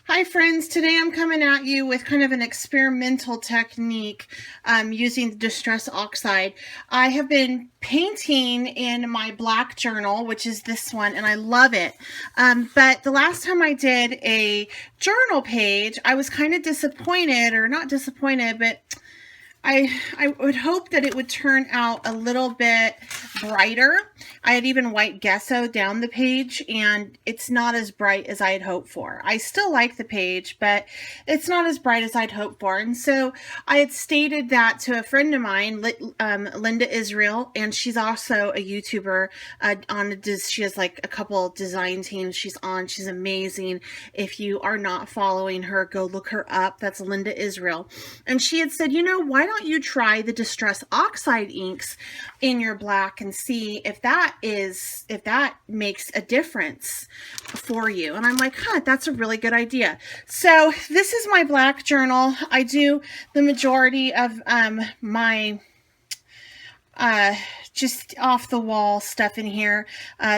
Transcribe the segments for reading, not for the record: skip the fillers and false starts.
Hi friends, today I'm coming at you with kind of an experimental technique using the Distress Oxide. I have been painting in my black journal, which is this one, and I love it. But the last time I did a journal page, I was kind of disappointed, or not disappointed, but I would hope that it would turn out a little bit brighter. I had even white gesso down the page, and it's not as bright as I had hoped for. I still like the page, but it's not as bright as I'd hoped for. And so I had stated that to a friend of mine, Linda Israel, and she's also a YouTuber. She has like a couple design teams she's on. She's amazing. If you are not following her, go look her up. That's Linda Israel. And she had said, why don't you try the Distress Oxide inks in your black and see if that makes a difference for you. And I'm like, that's a really good idea. So this is my black journal. I do the majority of my just off the wall stuff in here.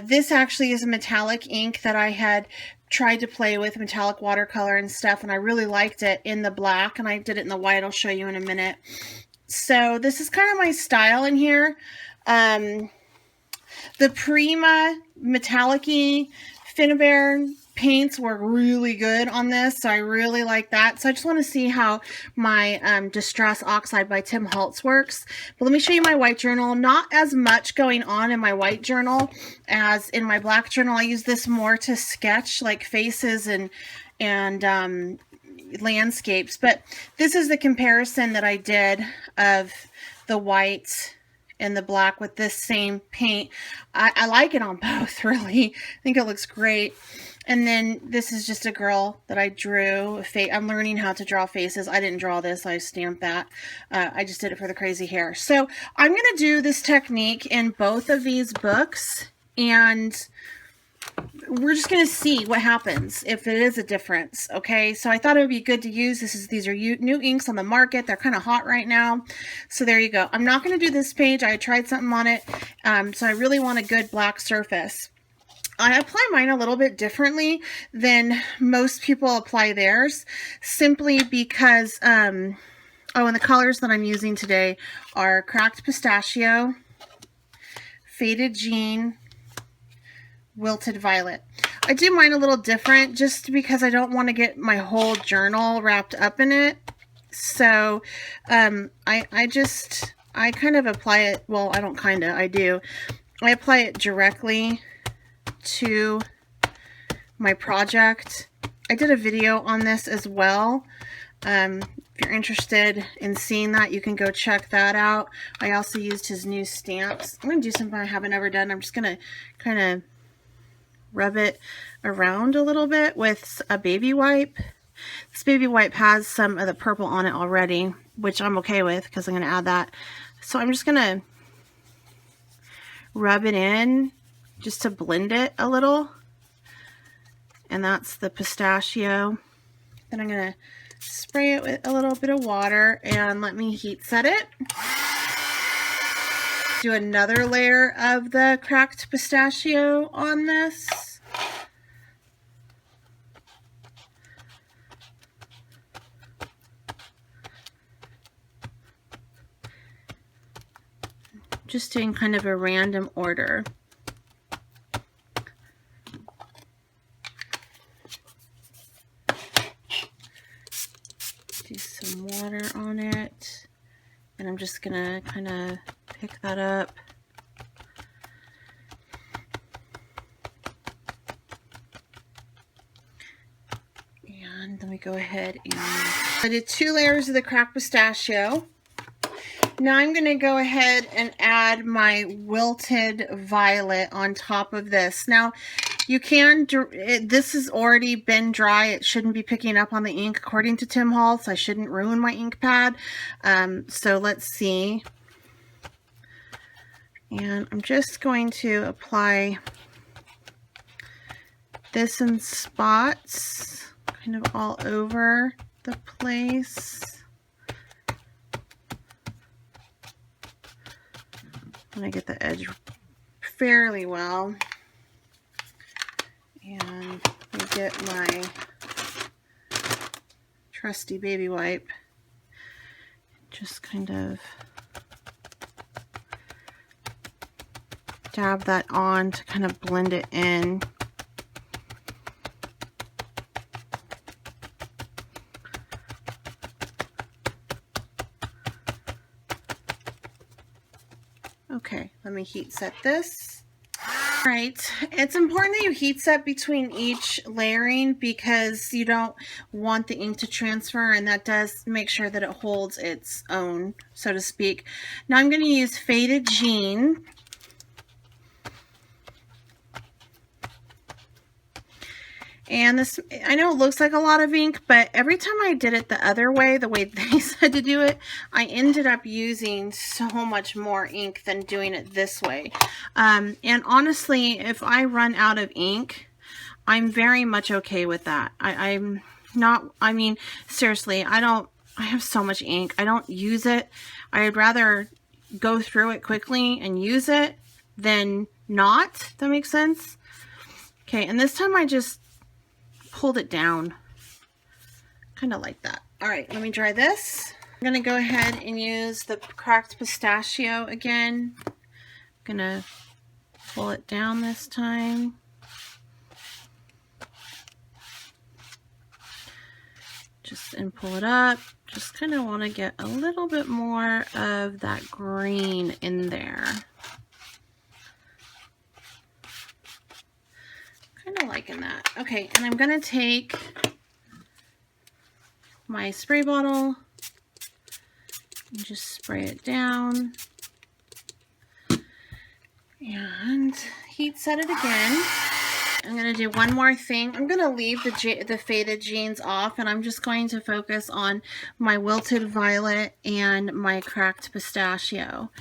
This actually is a metallic ink that I had tried to play with, metallic watercolor and stuff, and I really liked it in the black, and I did it in the white. I'll show you in a minute. So this is kind of my style in here. The Prima metallic-y Finnabair paints were really good on this, so I really like that. So I just want to see how my Distress Oxide by Tim Holtz works. But let me show you my white journal. Not as much going on in my white journal as in my black journal. I use this more to sketch like faces and landscapes. But this is the comparison that I did of the white and the black with this same paint. I like it on both, really. I think it looks great. And then this is just a girl that I drew. I'm learning how to draw faces. I didn't draw this. I stamped that. I just did it for the crazy hair. So I'm going to do this technique in both of these books, and we're just going to see what happens if it is a difference. Okay, so I thought it would be good to use. These are new inks on the market. They're kind of hot right now. So there you go. I'm not going to do this page. I tried something on it. So I really want a good black surface. I apply mine a little bit differently than most people apply theirs, simply because, and the colors that I'm using today are Cracked Pistachio, Faded Jean, Wilted Violet. I do mine a little different just because I don't want to get my whole journal wrapped up in it. So I kind of apply it, well, I don't kind of, I do. I apply it directly to my project. I did a video on this as well. If you're interested in seeing that, you can go check that out. I also used his new stamps. I'm going to do something I haven't ever done. I'm just going to kind of rub it around a little bit with a baby wipe. This baby wipe has some of the purple on it already, which I'm okay with because I'm going to add that. So I'm just going to rub it in just to blend it a little. And that's the pistachio. Then I'm going to spray it with a little bit of water and let me heat set it. Do another layer of the cracked pistachio on this. Just in kind of a random order. Do some water on it, and I'm just gonna kind of pick that up. And then we go ahead and I did 2 layers of the cracked pistachio. Now I'm going to go ahead and add my wilted violet on top of this. Now you can, this has already been dry. It shouldn't be picking up on the ink according to Tim Holtz. I shouldn't ruin my ink pad. So let's see. And I'm just going to apply this in spots, kind of all over the place. And I get the edge fairly well. And I get my trusty baby wipe. Just kind of dab that on to kind of blend it in. Okay, let me heat set this. All right, it's important that you heat set between each layering because you don't want the ink to transfer, and that does make sure that it holds its own, so to speak. Now I'm going to use Faded Jean. And this, I know it looks like a lot of ink, but every time I did it the other way, the way they said to do it, I ended up using so much more ink than doing it this way. And honestly, if I run out of ink, I'm very much okay with that. I'm not, I mean, seriously, I have so much ink. I don't use it. I'd rather go through it quickly and use it than not. If that makes sense? Okay, and this time I just pulled it down, kind of like that. All right, let me dry this. I'm gonna go ahead and use the cracked pistachio again. I'm gonna pull it down this time. And pull it up. Just kind of want to get a little bit more of that green in there. Kind of liking that. Okay, and I'm going to take my spray bottle and just spray it down and heat set it again. I'm going to do one more thing. I'm going to leave the Faded Jeans off, and I'm just going to focus on my Wilted Violet and my cracked pistachio.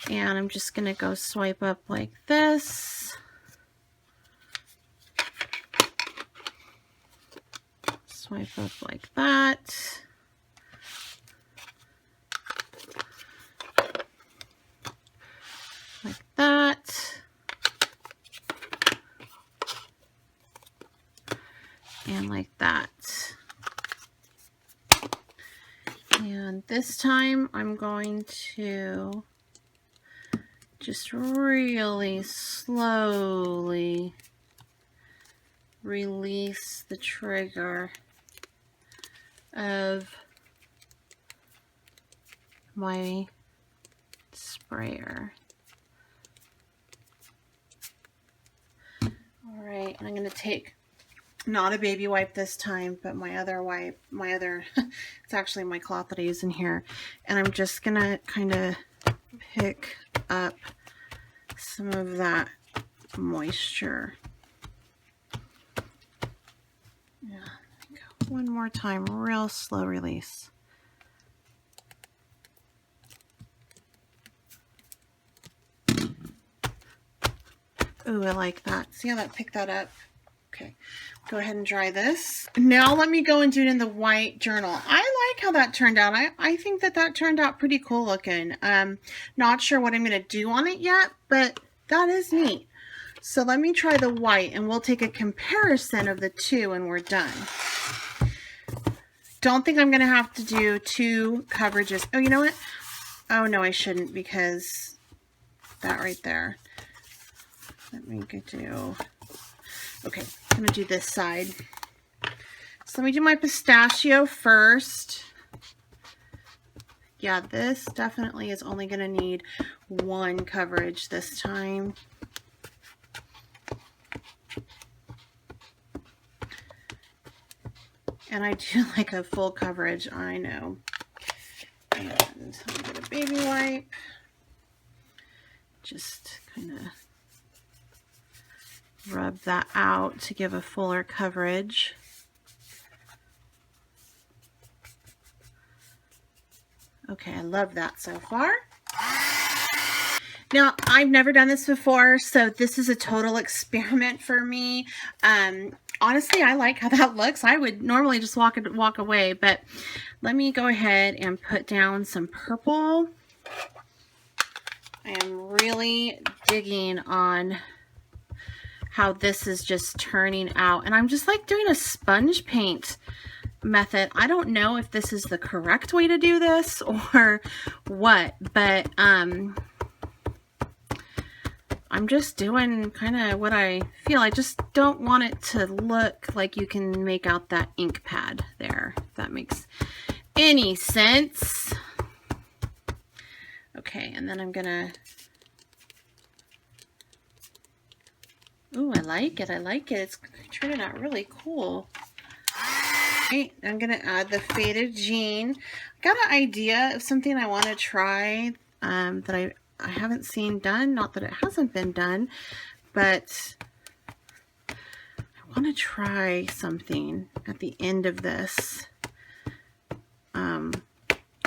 And I'm just going to go swipe up like this. Swipe up like that. Like that. And like that. And this time I'm going to just really slowly release the trigger of my sprayer. All right, and I'm going to take not a baby wipe this time, but my other wipe, it's actually my cloth that I use in here. And I'm just going to kind of pick up some of that moisture. Yeah, go one more time, real slow release. Ooh, I like that. See how that picked that up? Okay, go ahead and dry this. Now let me go and do it in the white journal. I like how that turned out. I think that turned out pretty cool looking. Not sure what I'm going to do on it yet, but that is neat. So let me try the white, and we'll take a comparison of the two when we're done. Don't think I'm going to have to do two coverages. Oh, you know what? Oh, no, I shouldn't, because that right there. Let me do... Okay, I'm going to do this side. So let me do my pistachio first. Yeah, this definitely is only going to need one coverage this time. And I do like a full coverage, I know. And I'll get a baby wipe. Just kind of rub that out to give a fuller coverage. Okay, I love that so far. Now, I've never done this before, so this is a total experiment for me. Honestly, I like how that looks. I would normally just walk away, but let me go ahead and put down some purple. I am really digging on how this is just turning out, and I'm just like doing a sponge paint method. I don't know if this is the correct way to do this or what, but I'm just doing kind of what I feel. I just don't want it to look like you can make out that ink pad there, if that makes any sense. Okay, and then I'm gonna, ooh, I like it, I like it. It's turning out really cool. Okay, I'm gonna add the faded jean. I got an idea of something I want to try that I haven't seen done. Not that it hasn't been done, but I want to try something at the end of this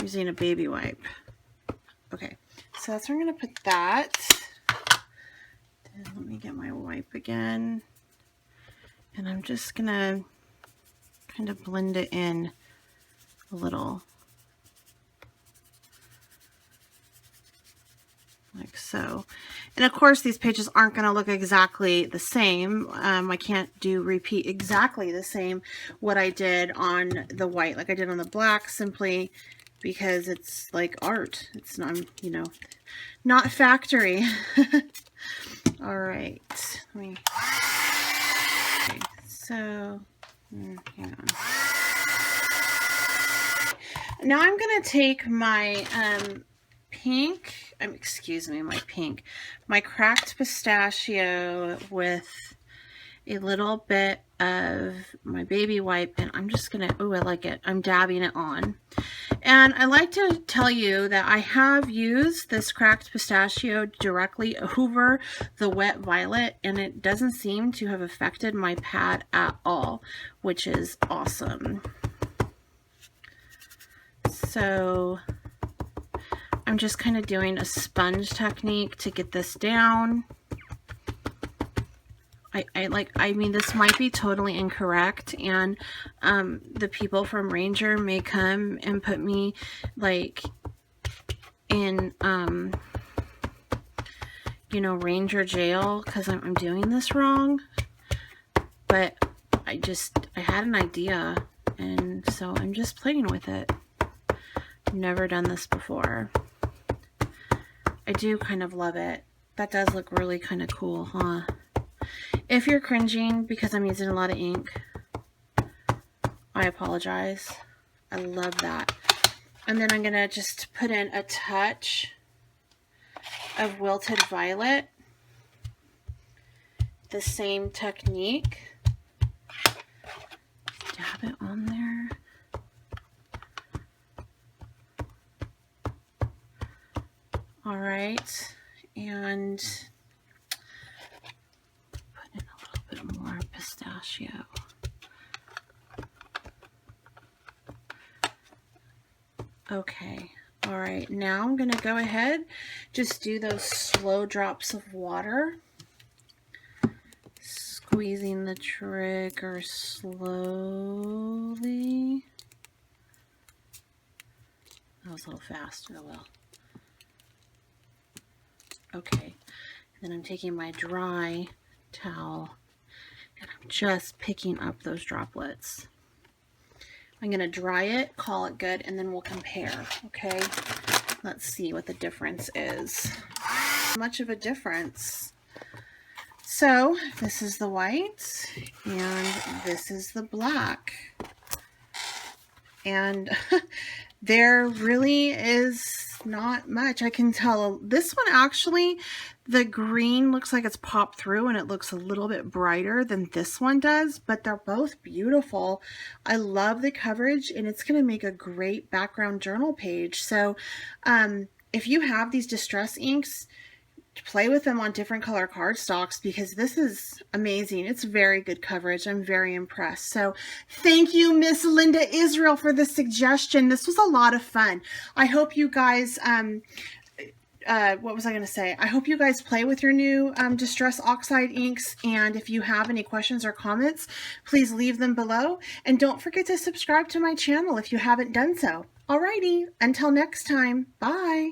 using a baby wipe. Okay, so that's where I'm going to put that. Then let me get my wipe again. And I'm just going to kind of blend it in a little. Like so. And of course these pages aren't going to look exactly the same. I can't repeat exactly the same what I did on the white like I did on the black, simply because it's like art. It's not, you know, not factory. All right. Let me, okay, so hang on. Now I'm going to take my pink, excuse me, my cracked pistachio with a little bit of my baby wipe, and I'm just gonna, oh, I like it. I'm dabbing it on. And I like to tell you that I have used this cracked pistachio directly over the wet violet, and it doesn't seem to have affected my pad at all, which is awesome. So I'm just kind of doing a sponge technique to get this down. I mean, this might be totally incorrect, and the people from Ranger may come and put me like in you know, Ranger jail because I'm doing this wrong. But I had an idea, and so I'm just playing with it. I've never done this before. I do kind of love it. That does look really kind of cool, huh? If you're cringing because I'm using a lot of ink, I apologize. I love that. And then I'm going to just put in a touch of wilted violet. The same technique. Dab it on there. All right. And put in a little bit more pistachio. Okay. All right. Now I'm going to go ahead, just do those slow drops of water. Squeezing the trigger slowly. That was a little fast. Oh well. Okay. And then I'm taking my dry towel and I'm just picking up those droplets. I'm going to dry it, call it good, and then we'll compare, okay? Let's see what the difference is. Much of a difference. So, this is the white, and this is the black. And there really is not much. I can tell this one actually, the green looks like it's popped through and it looks a little bit brighter than this one does, but they're both beautiful. I love the coverage, and it's going to make a great background journal page. So if you have these distress inks, play with them on different color cardstocks, because this is amazing. It's very good coverage. I'm very impressed. So thank you, Miss Linda Israel, for the suggestion. This was a lot of fun. I hope you guys, what was I going to say? I hope you guys play with your new Distress Oxide inks. And if you have any questions or comments, please leave them below. And don't forget to subscribe to my channel if you haven't done so. Alrighty, until next time, bye.